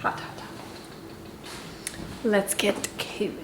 Hot, hot, hot. Let's get cozy.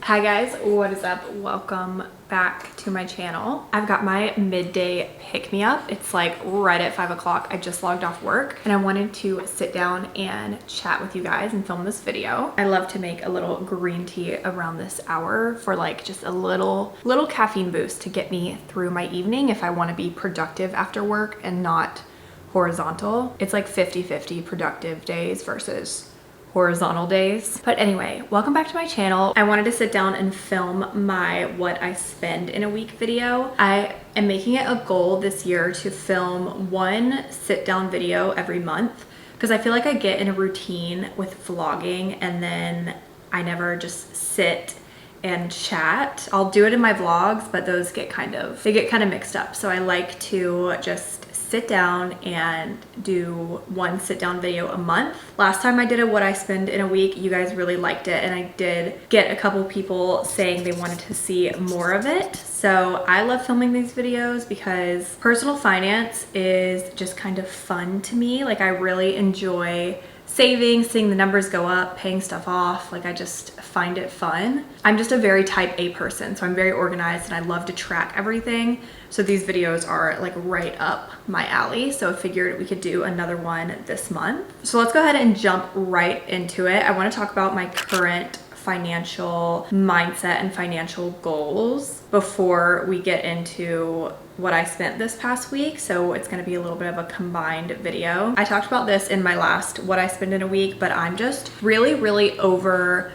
Hi guys, what is up? Welcome back to my channel. I've got my midday pick-me-up. It's like right at 5 o'clock. I just logged off work and I wanted to sit down and chat with you guys and film this video. I love to make a little green tea around this hour for like just a little caffeine boost to get me through my evening if I want to be productive after work and not horizontal. It's like 50-50 productive days versus horizontal days. But anyway, welcome back to my channel. I wanted to sit down and film my what I spend in a week video. I am making it a goal this year to film one sit down video every month because I feel like I get in a routine with vlogging and then I never just sit and chat. I'll do it in my vlogs, but those get kind of mixed up. So I like to just sit down and do one sit down video a month. Last time I did a what I spend in a week, you guys really liked it and I did get a couple people saying they wanted to see more of it. So I love filming these videos because personal finance is just kind of fun to me. Like I really enjoy saving, seeing the numbers go up, paying stuff off. Like I just find it fun. I'm just a very type A person, so I'm very organized and I love to track everything. So these videos are like right up my alley. So I figured we could do another one this month. So let's go ahead and jump right into it. I want to talk about my current financial mindset and financial goals before we get into what I spent this past week. So it's going to be a little bit of a combined video. I talked about this in my last what I spend in a week, but I'm just really over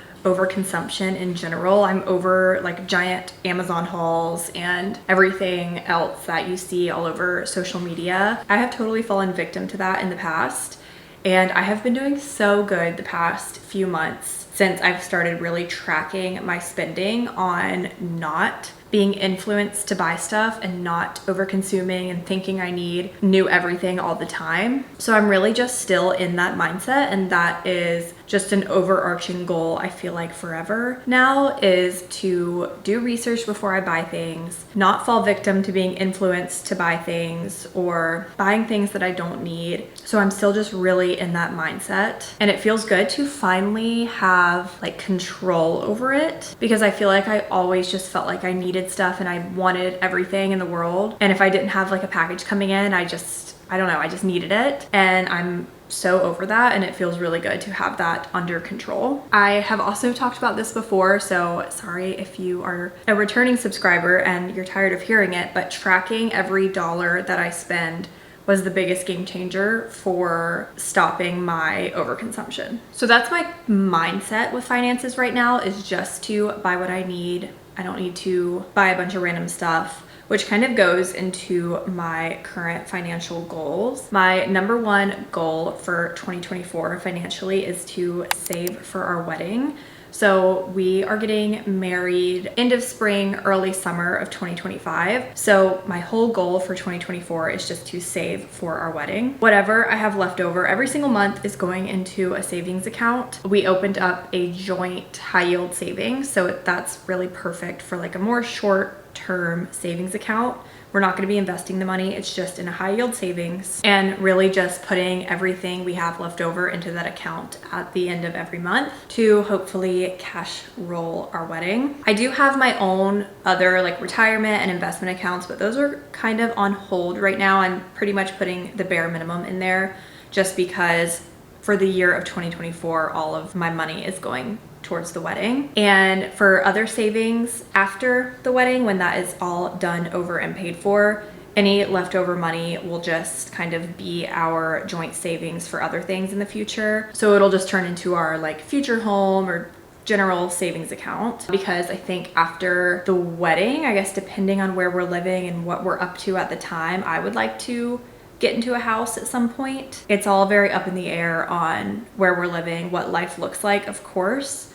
consumption in general. I'm over like giant Amazon hauls and everything else that you see all over social media. I have totally fallen victim to that in the past, and I have been doing so good the past few months since I've started really tracking my spending on not being influenced to buy stuff and not over consuming and thinking I need new everything all the time. So I'm really just still in that mindset, and that is just an overarching goal I feel like forever now, is to do research before I buy things, not fall victim to being influenced to buy things or buying things that I don't need. So I'm still just really in that mindset, and it feels good to finally have like control over it, because I feel like I always just felt like I needed stuff and I wanted everything in the world, and if I didn't have like a package coming in, I don't know, I just needed it, and I'm so over that, and it feels really good to have that under control. I have also talked about this before, so sorry if you are a returning subscriber and you're tired of hearing it, but tracking every dollar that I spend was the biggest game changer for stopping my overconsumption. So that's my mindset with finances right now, is just to buy what I need. I don't need to buy a bunch of random stuff, which kind of goes into my current financial goals. My number one goal for 2024 financially is to save for our wedding. So we are getting married end of spring, early summer of 2025. So my whole goal for 2024 is just to save for our wedding. Whatever I have left over every single month is going into a savings account. We opened up a joint high yield savings, so that's really perfect for like a more short-term savings account. We're not going to be investing the money. It's just in a high yield savings, and really just putting everything we have left over into that account at the end of every month to hopefully cash roll our wedding. I do have my own other like retirement and investment accounts, but those are kind of on hold right now. I'm pretty much putting the bare minimum in there just because for the year of 2024, all of my money is going towards the wedding. And for other savings after the wedding, when that is all done over and paid for, any leftover money will just kind of be our joint savings for other things in the future. So it'll just turn into our like future home or general savings account, because I think after the wedding, I guess depending on where we're living and what we're up to at the time, I would like to get into a house at some point. It's all very up in the air on where we're living, what life looks like, of course.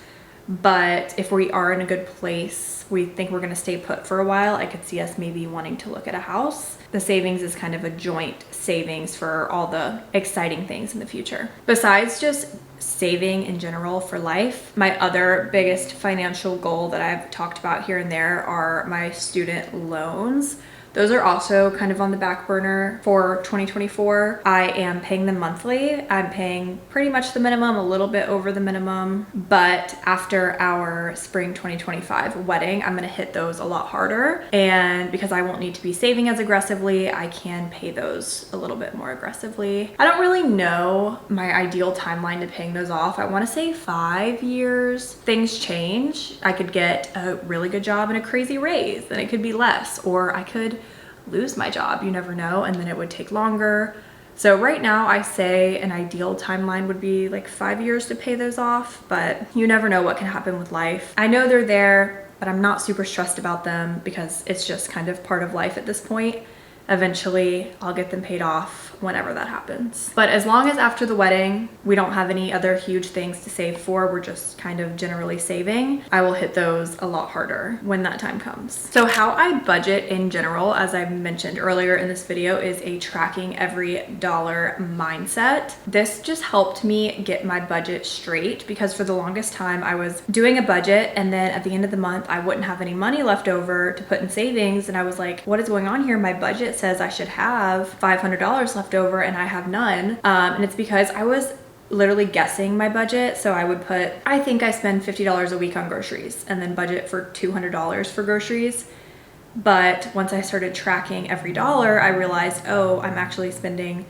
But if we are in a good place, we think we're gonna stay put for a while, I could see us maybe wanting to look at a house. The savings is kind of a joint savings for all the exciting things in the future. Besides just saving in general for life, my other biggest financial goal that I've talked about here and there are my student loans, Those are also kind of on the back burner for 2024. I am paying them monthly. I'm paying pretty much the minimum, a little bit over the minimum, but after our spring 2025 wedding, I'm gonna hit those a lot harder. And because I won't need to be saving as aggressively, I can pay those a little bit more aggressively. I don't really know my ideal timeline to paying those off. I wanna say 5 years. Things change. I could get a really good job and a crazy raise, then it could be less, or I could lose my job, you never know, and then it would take longer. So right now I say an ideal timeline would be like 5 years to pay those off, but you never know what can happen with life. I know they're there, but I'm not super stressed about them because it's just kind of part of life at this point. Eventually I'll get them paid off whenever that happens. But as long as after the wedding, we don't have any other huge things to save for, we're just kind of generally saving, I will hit those a lot harder when that time comes. So how I budget in general, as I mentioned earlier in this video, is a tracking every dollar mindset. This just helped me get my budget straight because for the longest time I was doing a budget and then at the end of the month, I wouldn't have any money left over to put in savings. And I was like, what is going on here? My budget says I should have $500 left over and I have none. And it's because I was literally guessing my budget. So I would put, I think I spend $50 a week on groceries and then budget for $200 for groceries. But once I started tracking every dollar, I realized, oh, I'm actually spending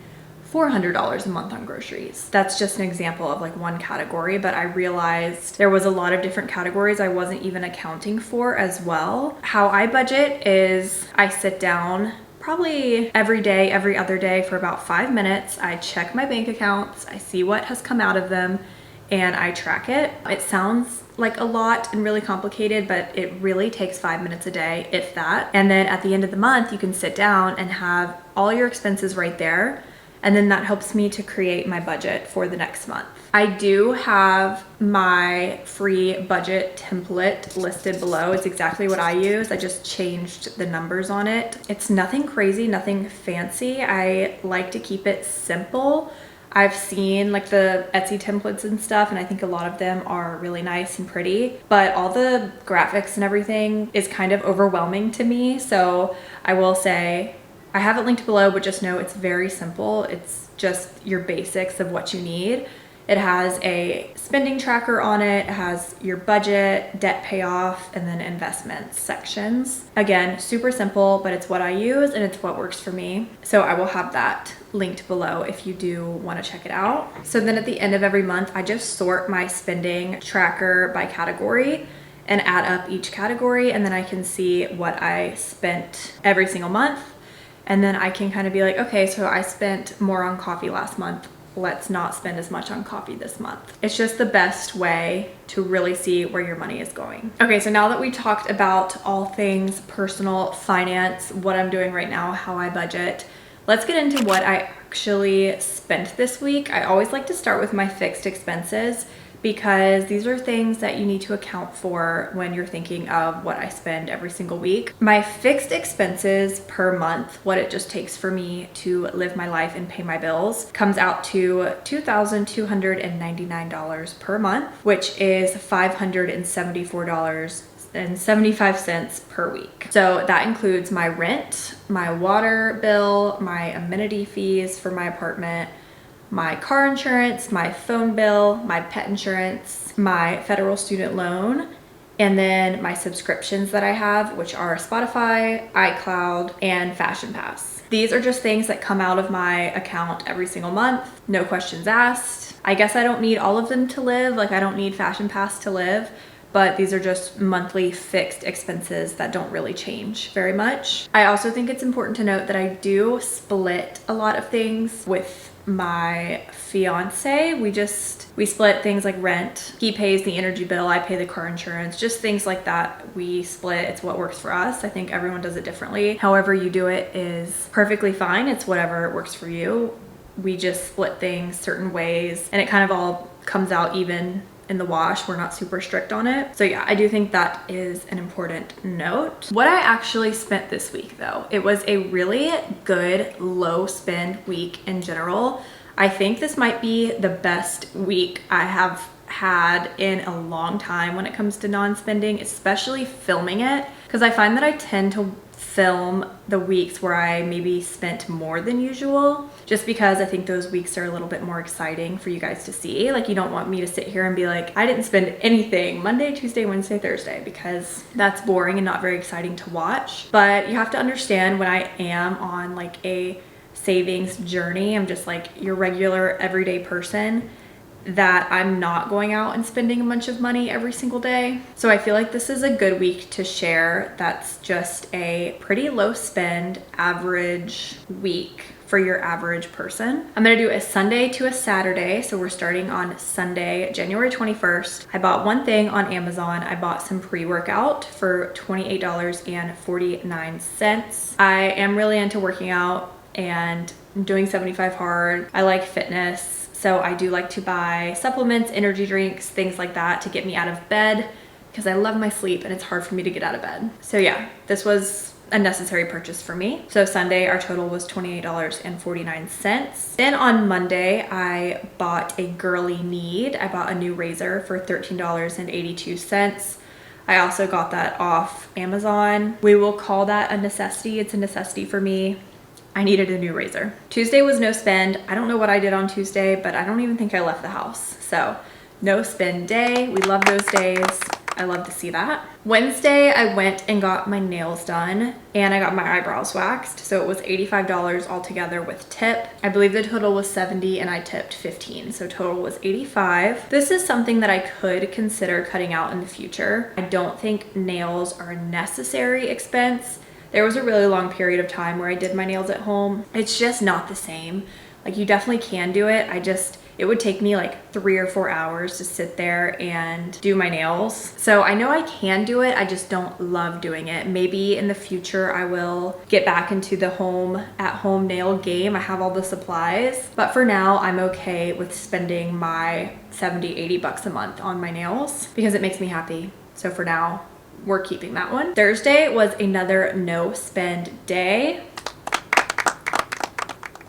$400 a month on groceries. That's just an example of like one category, but I realized there was a lot of different categories I wasn't even accounting for as well. How I budget is I sit down probably every day, every other day for about 5 minutes. I check my bank accounts, I see what has come out of them, and I track it. It sounds like a lot and really complicated, but it really takes 5 minutes a day, if that. And then at the end of the month, you can sit down and have all your expenses right there. And then that helps me to create my budget for the next month. I do have my free budget template listed below. It's exactly what I use. I just changed the numbers on it. It's nothing crazy, nothing fancy. I like to keep it simple. I've seen like the Etsy templates and stuff, and I think a lot of them are really nice and pretty, but all the graphics and everything is kind of overwhelming to me. So I will say, I have it linked below, but just know it's very simple. It's just your basics of what you need. It has a spending tracker on it. It has your budget, debt payoff, and then investments sections. Again, super simple, but it's what I use and it's what works for me. So I will have that linked below if you do want to check it out. So then at the end of every month, I just sort my spending tracker by category and add up each category, and then I can see what I spent every single month. And then I can kind of be like, okay, so I spent more on coffee last month. Let's not spend as much on coffee this month. It's just the best way to really see where your money is going. Okay, so now that we talked about all things personal finance, what I'm doing right now, how I budget, let's get into what I actually spent this week. I always like to start with my fixed expenses because these are things that you need to account for when you're thinking of what I spend every single week. My fixed expenses per month, what it just takes for me to live my life and pay my bills, comes out to $2,299 per month, which is $574.75 per week. So that includes my rent, my water bill, my amenity fees for my apartment, my car insurance, my phone bill, my pet insurance, my federal student loan, and then my subscriptions that I have, which are Spotify, iCloud, and Fashion Pass. These are just things that come out of my account every single month, no questions asked. I guess I don't need all of them to live, like I don't need Fashion Pass to live, but these are just monthly fixed expenses that don't really change very much. I also think it's important to note that I do split a lot of things with my fiance. We split things like rent. He pays the energy bill, I pay the car insurance, just things like that. We split. It's what works for us. I think everyone does it differently. However you do it is perfectly fine. It's whatever works for you. We just split things certain ways and it kind of all comes out even in the wash. We're not super strict on it. So yeah, I do think that is an important note. What I actually spent this week though, it was a really good low spend week in general. I think this might be the best week I have had in a long time when it comes to non-spending, especially filming it, because I find that I tend to film the weeks where I maybe spent more than usual, just because I think those weeks are a little bit more exciting for you guys to see. Like, you don't want me to sit here and be like, I didn't spend anything Monday, Tuesday, Wednesday, Thursday, because that's boring and not very exciting to watch. But you have to understand, when I am on like a savings journey, I'm just like your regular everyday person, that I'm not going out and spending a bunch of money every single day. So I feel like this is a good week to share. That's just a pretty low spend average week for your average person. I'm gonna do a Sunday to a Saturday. So we're starting on Sunday, January 21st. I bought one thing on Amazon. I bought some pre-workout for $28.49. I am really into working out and I'm doing 75 hard. I like fitness. So I do like to buy supplements, energy drinks, things like that to get me out of bed, because I love my sleep and it's hard for me to get out of bed. So yeah, this was a necessary purchase for me. So Sunday, our total was $28.49. Then on Monday, I bought a girly need. I bought a new razor for $13.82. I also got that off Amazon. We will call that a necessity. It's a necessity for me. I needed a new razor. Tuesday was no spend. I don't know what I did on Tuesday, but I don't even think I left the house. So no spend day. We love those days. I love to see that. Wednesday, I went and got my nails done and I got my eyebrows waxed. So it was $85 altogether with tip. I believe the total was $70 and I tipped $15. So total was $85. This is something that I could consider cutting out in the future. I don't think nails are a necessary expense. There was a really long period of time where I did my nails at home. It's just not the same. Like, you definitely can do it. It would take me like 3 or 4 hours to sit there and do my nails. So I know I can do it. I just don't love doing it. Maybe in the future I will get back into the at-home nail game. I have all the supplies, but for now I'm okay with spending my 70, 80 bucks a month on my nails because it makes me happy. So for now, we're keeping that one. Thursday was another no spend day.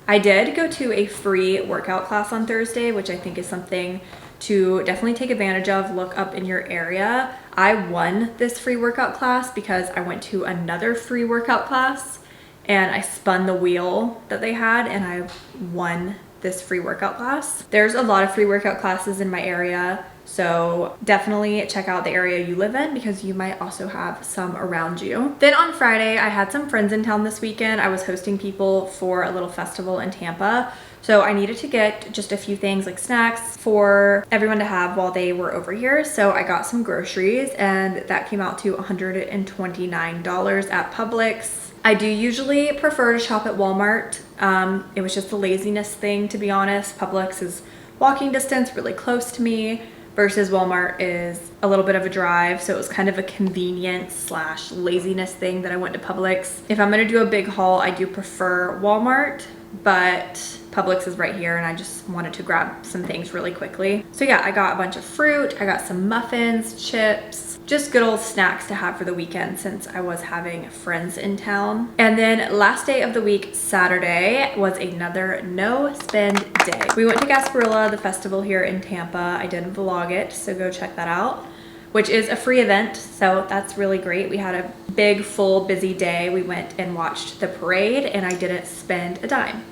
I did go to a free workout class on Thursday, which I think is something to definitely take advantage of. Look up in your area. I won this free workout class because I went to another free workout class and I spun the wheel that they had and I won this free workout class. There's a lot of free workout classes in my area. So definitely check out the area you live in because you might also have some around you. Then on Friday, I had some friends in town this weekend. I was hosting people for a little festival in Tampa. So I needed to get just a few things like snacks for everyone to have while they were over here. So I got some groceries and that came out to $129 at Publix. I do usually prefer to shop at Walmart. It was just a laziness thing, to be honest. Publix is walking distance, really close to me, versus Walmart is a little bit of a drive. So it was kind of a convenience / laziness thing that I went to Publix. If I'm gonna do a big haul, I do prefer Walmart, but Publix is right here and I just wanted to grab some things really quickly. So yeah, I got a bunch of fruit, I got some muffins, chips, just good old snacks to have for the weekend since I was having friends in town. And then last day of the week, Saturday, was another no spend day. We went to Gasparilla, the festival here in Tampa. I didn't vlog it, so go check that out, which is a free event. So that's really great. We had a big, full, busy day. We went and watched the parade and I didn't spend a dime.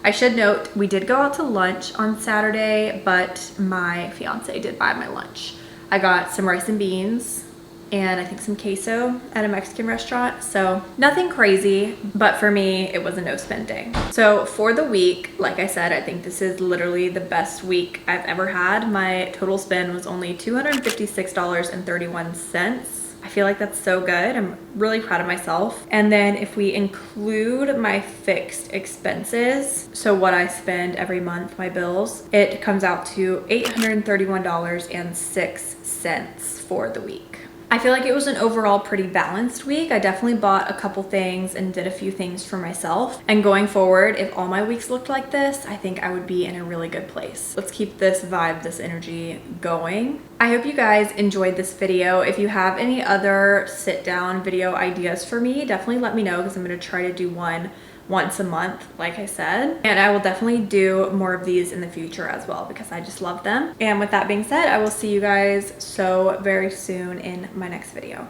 I should note, we did go out to lunch on Saturday, but my fiance did buy my lunch. I got some rice and beans and I think some queso at a Mexican restaurant. So nothing crazy, but for me, it was a no spend day. So for the week, like I said, I think this is literally the best week I've ever had. My total spend was only $256.31. I feel like that's so good. I'm really proud of myself. And then if we include my fixed expenses, so what I spend every month, my bills, it comes out to $831.06 for the week. I feel like it was an overall pretty balanced week. I definitely bought a couple things and did a few things for myself. And going forward, if all my weeks looked like this, I think I would be in a really good place. Let's keep this vibe, this energy going. I hope you guys enjoyed this video. If you have any other sit down video ideas for me, definitely let me know because I'm gonna try to do one once a month, like I said. And I will definitely do more of these in the future as well because I just love them. And with that being said, I will see you guys so very soon in my next video.